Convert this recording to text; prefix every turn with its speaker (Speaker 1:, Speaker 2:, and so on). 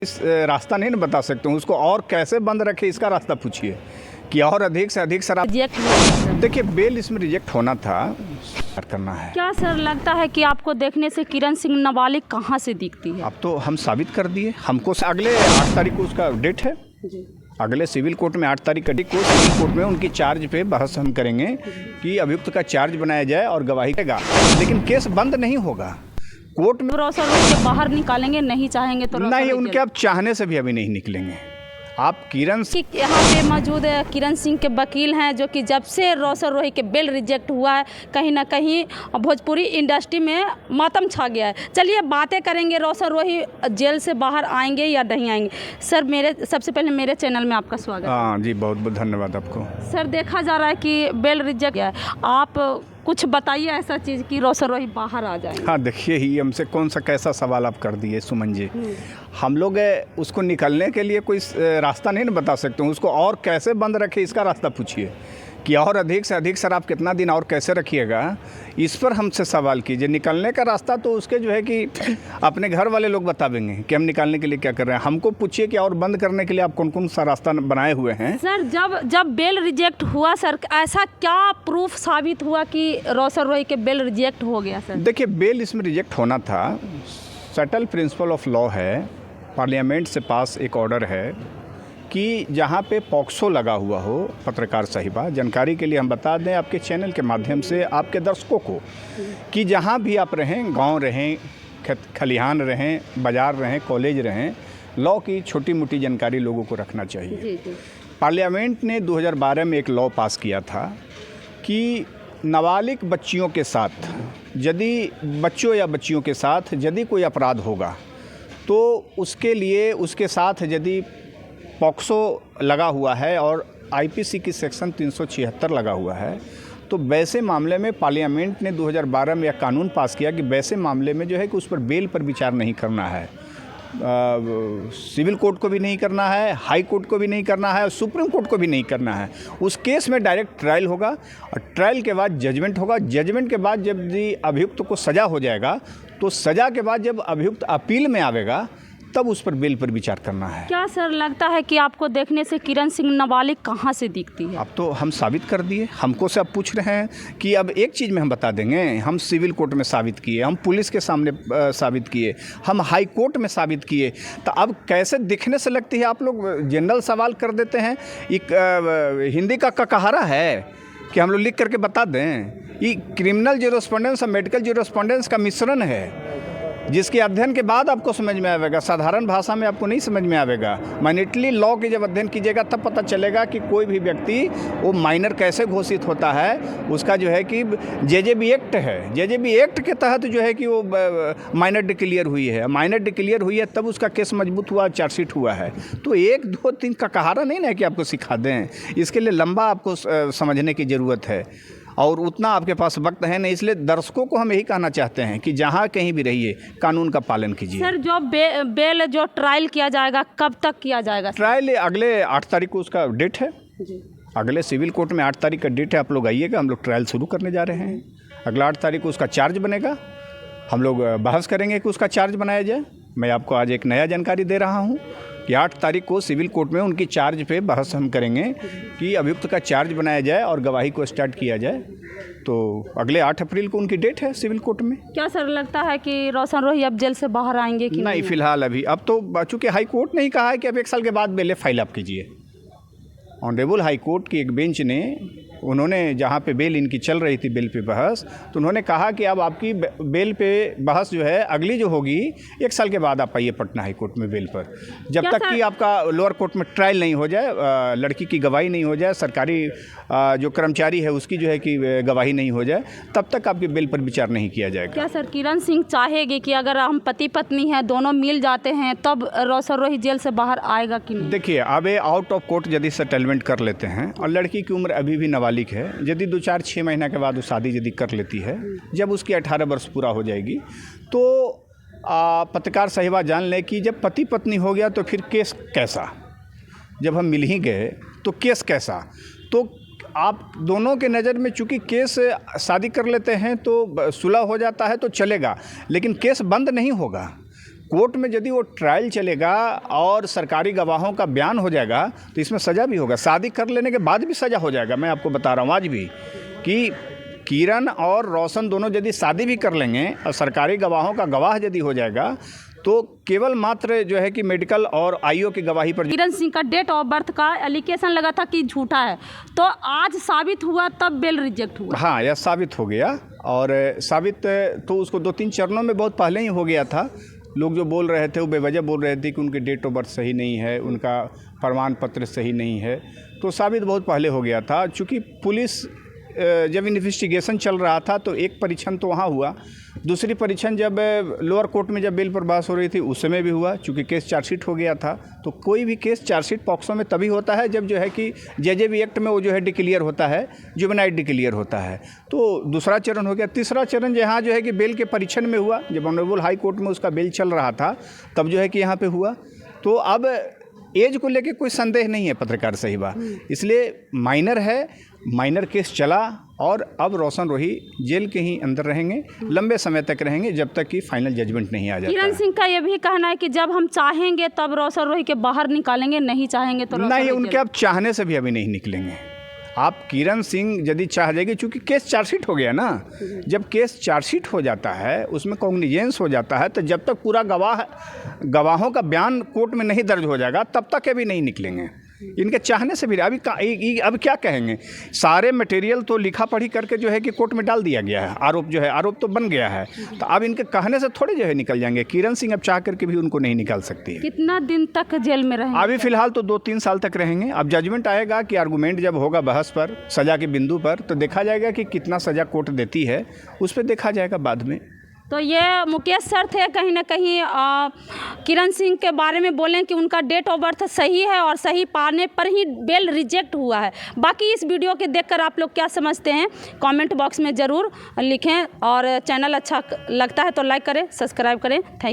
Speaker 1: इस रास्ता नहीं ना बता सकते हूँ उसको, और कैसे बंद रखे इसका रास्ता पूछिए कि और अधिक से अधिक सर
Speaker 2: रिजेक्ट
Speaker 1: देखिए बेल इसमें रिजेक्ट होना था, करना है।
Speaker 2: क्या सर लगता है कि आपको देखने से किरण सिंह नाबालिग कहाँ से दिखती है?
Speaker 1: अब तो हम साबित कर दिए, हमको अगले 8 तारीख को उसका डेट है
Speaker 2: जी।
Speaker 1: अगले सिविल कोर्ट में 8 तारीख को सिविल कोर्ट में उनकी चार्ज पे बहस हम करेंगे कि अभियुक्त का चार्ज बनाया जाए और गवाही देगा, लेकिन केस बंद नहीं होगा कोर्ट में।
Speaker 2: रोसर के बाहर निकालेंगे, नहीं चाहेंगे तो
Speaker 1: नहीं, उनके अब चाहने से भी अभी नहीं निकलेंगे। आप किरण
Speaker 2: यहाँ पे मौजूद किरण सिंह के वकील हैं, जो कि जब से रोसर रोही के बेल रिजेक्ट हुआ है कहीं ना कहीं भोजपुरी इंडस्ट्री में मातम छा गया है। चलिए बातें करेंगे, रोसर रोही जेल से बाहर आएंगे या नहीं आएंगे। सर सबसे पहले मेरे चैनल में आपका स्वागत है।
Speaker 1: हाँ जी, बहुत बहुत धन्यवाद आपको।
Speaker 2: सर देखा जा रहा है कि बेल रिजेक्ट है, आप कुछ बताइए ऐसा चीज़ कि रोसर रोही बाहर आ जाए।
Speaker 1: हाँ देखिए, ही हमसे कौन सा कैसा सवाल आप कर दिए सुमन जी। हम लोग उसको निकलने के लिए कोई रास्ता नहीं ना बता सकते हूँ उसको, और कैसे बंद रखे इसका रास्ता पूछिए कि और अधिक से अधिक सर आप कितना दिन और कैसे रखिएगा, इस पर हमसे सवाल कीजिए। निकलने का रास्ता तो उसके जो है कि अपने घर वाले लोग बतावेंगे कि हम निकालने के लिए क्या कर रहे हैं। हमको पूछिए कि और बंद करने के लिए आप कौन कौन सा रास्ता बनाए हुए हैं।
Speaker 2: सर जब बेल रिजेक्ट हुआ सर, ऐसा क्या प्रूफ साबित हुआ कि रोसर रोही के बेल रिजेक्ट हो गया? सर
Speaker 1: देखिए, बेल इसमें रिजेक्ट होना था, सेटल प्रिंसिपल ऑफ लॉ है, पार्लियामेंट से पास एक ऑर्डर है कि जहाँ पे पॉक्सो लगा हुआ हो। पत्रकार साहिबा, जानकारी के लिए हम बता दें आपके चैनल के माध्यम से आपके दर्शकों को कि जहाँ भी आप रहें, गांव रहें, खलिहान रहें, बाज़ार रहें, कॉलेज रहें, लॉ की छोटी मोटी जानकारी लोगों को रखना चाहिए।
Speaker 2: जी।
Speaker 1: पार्लियामेंट ने 2012 में एक लॉ पास किया था कि नाबालिग बच्चियों के साथ बच्चियों के साथ यदि कोई अपराध होगा तो उसके लिए उसके साथ यदि पॉक्सो लगा हुआ है और आईपीसी की सेक्शन 376 लगा हुआ है, तो वैसे मामले में पार्लियामेंट ने 2012 में यह कानून पास किया कि वैसे मामले में जो है कि उस पर बेल पर विचार नहीं करना है। सिविल कोर्ट को भी नहीं करना है, हाई कोर्ट को भी नहीं करना है और सुप्रीम कोर्ट को भी नहीं करना है। उस केस में डायरेक्ट ट्रायल होगा और ट्रायल के बाद जजमेंट होगा। जजमेंट के बाद जब अभियुक्त को सज़ा हो जाएगा तो सज़ा के बाद जब अभियुक्त अपील में आवेगा तब उस पर बेल पर विचार करना है।
Speaker 2: क्या सर लगता है कि आपको देखने से किरण सिंह नाबालिग कहाँ से दिखती है?
Speaker 1: अब तो हम साबित कर दिए, हमको से आप पूछ रहे हैं कि अब एक चीज़ में हम बता देंगे। हम सिविल कोर्ट में साबित किए, हम पुलिस के सामने साबित किए, हम हाई कोर्ट में साबित किए, तो अब कैसे दिखने से लगती है? आप लोग जनरल सवाल कर देते हैं। एक हिंदी का कहावत है कि हम लोग लिख करके बता दें, ये क्रिमिनल ज्यूरिस्प्रूडेंस और मेडिकल ज्यूरिस्प्रूडेंस का मिश्रण है, जिसके अध्ययन के बाद आपको समझ में आएगा। साधारण भाषा में आपको नहीं समझ में आएगा। माइनॉरिटी लॉ के जब अध्ययन कीजिएगा तब पता चलेगा कि कोई भी व्यक्ति वो माइनर कैसे घोषित होता है। उसका जो है कि जेजेबी एक्ट है, जेजेबी एक्ट के तहत जो है कि वो माइनर डिक्लेयर हुई है। माइनर डिक्लेयर हुई है तब उसका केस मजबूत हुआ, चार्जशीट हुआ है। तो 1 2 3 का कहारा नहीं ना कि आपको सिखा दें, इसके लिए लंबा आपको समझने की ज़रूरत है और उतना आपके पास वक्त है नहीं। इसलिए दर्शकों को हम यही कहना चाहते हैं कि जहाँ कहीं भी रहिए कानून का पालन कीजिए।
Speaker 2: सर जो बेल जो ट्रायल किया जाएगा कब तक किया जाएगा?
Speaker 1: ट्रायल अगले 8 तारीख को उसका डेट है
Speaker 2: जी।
Speaker 1: अगले सिविल कोर्ट में 8 तारीख का डेट है। आप लोग आइएगा, हम लोग ट्रायल शुरू करने जा रहे हैं। अगला 8 तारीख को उसका चार्ज बनेगा, हम लोग बहस करेंगे कि उसका चार्ज बनाया जाए। मैं आपको आज एक नया जानकारी दे रहा हूँ कि 8 तारीख को सिविल कोर्ट में उनकी चार्ज पे बहस हम करेंगे कि अभियुक्त का चार्ज बनाया जाए और गवाही को स्टार्ट किया जाए। तो अगले 8 अप्रैल को उनकी डेट है सिविल कोर्ट में।
Speaker 2: क्या सर लगता है कि रोशन रोही अब जेल से बाहर आएंगे कि
Speaker 1: नहीं? फिलहाल अभी अब तो चूँकि हाई कोर्ट ने ही कहा है कि अब 1 साल के बाद बेल फाइल आप कीजिए। ऑनरेबल हाई कोर्ट की एक बेंच ने, उन्होंने जहाँ पे बेल इनकी चल रही थी, बेल पे बहस, तो उन्होंने कहा कि अब आपकी बेल पे बहस जो है अगली जो होगी 1 साल के बाद आप आइए पटना हाई कोर्ट में बेल पर, जब तक कि आपका लोअर कोर्ट में ट्रायल नहीं हो जाए, लड़की की गवाही नहीं हो जाए, सरकारी जो कर्मचारी है उसकी जो है कि गवाही नहीं हो जाए, तब तक आपकी बेल पर विचार नहीं किया जाएगा।
Speaker 2: क्या सर किरण सिंह चाहेगी कि अगर हम पति पत्नी हैं, दोनों मिल जाते हैं, तब रोशन रोही जेल से बाहर आएगा कि नहीं?
Speaker 1: देखिए, अब आउट ऑफ कोर्ट यदि सेटलमेंट कर लेते हैं और लड़की की उम्र अभी भी नाबालिग है, यदि 2-4-6 महीना के बाद वो शादी यदि कर लेती है, जब उसकी 18 वर्ष पूरा हो जाएगी, तो पत्रकार साहिबा जान लें कि जब पति पत्नी हो गया तो फिर केस कैसा? जब हम मिल ही गए तो केस कैसा? तो आप दोनों के नज़र में चूँकि केस शादी कर लेते हैं तो सुलह हो जाता है तो चलेगा, लेकिन केस बंद नहीं होगा। कोर्ट में यदि वो ट्रायल चलेगा और सरकारी गवाहों का बयान हो जाएगा तो इसमें सज़ा भी होगा। शादी कर लेने के बाद भी सज़ा हो जाएगा। मैं आपको बता रहा हूँ आज भी कि किरण और रोशन दोनों यदि शादी भी कर लेंगे और सरकारी गवाहों का गवाह यदि हो जाएगा तो केवल मात्र जो है कि मेडिकल और आईओ की गवाही पर
Speaker 2: किरण सिंह का डेट ऑफ बर्थ का एलिगेशन लगा था कि झूठा है, तो आज साबित हुआ तब बेल रिजेक्ट हुआ।
Speaker 1: हाँ, यह साबित हो गया और साबित तो उसको 2-3 चरणों में बहुत पहले ही हो गया था। लोग जो बोल रहे थे वो बेवजह बोल रहे थे कि उनकी डेट ऑफ बर्थ सही नहीं है, उनका प्रमाण पत्र सही नहीं है, तो साबित बहुत पहले हो गया था। चूँकि पुलिस जब इन्वेस्टिगेशन चल रहा था तो एक परीक्षण तो वहाँ हुआ, दूसरी परीक्षण जब लोअर कोर्ट में जब बेल पर बहस हो रही थी उस समय भी हुआ। चूँकि केस चार्जशीट हो गया था, तो कोई भी केस चार्जशीट पॉक्सो में तभी होता है जब जो है कि जेजेबी एक्ट में वो जो है डिक्लेयर होता है, जुवेनाइल डिक्लेयर होता है। तो दूसरा चरण हो गया। तीसरा चरण यहाँ जो है कि बेल के परीक्षण में हुआ, जब ऑनरेबल हाई कोर्ट में उसका बेल चल रहा था तब जो है कि यहाँ पर हुआ। तो अब एज को लेके कोई संदेह नहीं है पत्रकार साहिबा, इसलिए माइनर है, माइनर केस चला और अब रोशन रोही जेल के ही अंदर रहेंगे, लंबे समय तक रहेंगे जब तक कि फाइनल जजमेंट नहीं आ जाता।
Speaker 2: किरण सिंह का यह भी कहना है कि जब हम चाहेंगे तब रोशन रोही के बाहर निकालेंगे, नहीं चाहेंगे तो
Speaker 1: नहीं, उनके अब चाहने से भी अभी नहीं निकलेंगे। आप किरण सिंह यदि चाह जाएगी, चूँकि केस चार्जशीट हो गया ना, जब केस चार्जशीट हो जाता है उसमें कॉग्निजेंस हो जाता है, तो जब तक पूरा गवाहों का बयान कोर्ट में नहीं दर्ज हो जाएगा तब तक अभी नहीं निकलेंगे। इनके चाहने से भी अब क्या कहेंगे, सारे मटेरियल तो लिखा पढ़ी करके जो है कि कोर्ट में डाल दिया गया है, आरोप तो बन गया है, तो अब इनके कहने से थोड़े जो है निकल जाएंगे। किरण सिंह अब चाह करके भी उनको नहीं निकाल सकती है।
Speaker 2: कितना दिन तक जेल में रहेंगे?
Speaker 1: अभी फिलहाल तो 2-3 साल तक रहेंगे। अब जजमेंट आएगा कि आर्गूमेंट जब होगा बहस पर, सज़ा के बिंदु पर, तो देखा जाएगा कि कितना सज़ा कोर्ट देती है, उस पर देखा जाएगा बाद में।
Speaker 2: तो ये मुकेश सर थे, कहीं ना कहीं किरण सिंह के बारे में बोलें कि उनका डेट ऑफ बर्थ सही है और सही पाने पर ही बेल रिजेक्ट हुआ है। बाकी इस वीडियो के देखकर आप लोग क्या समझते हैं कमेंट बॉक्स में ज़रूर लिखें, और चैनल अच्छा लगता है तो लाइक करें, सब्सक्राइब करें। थैंक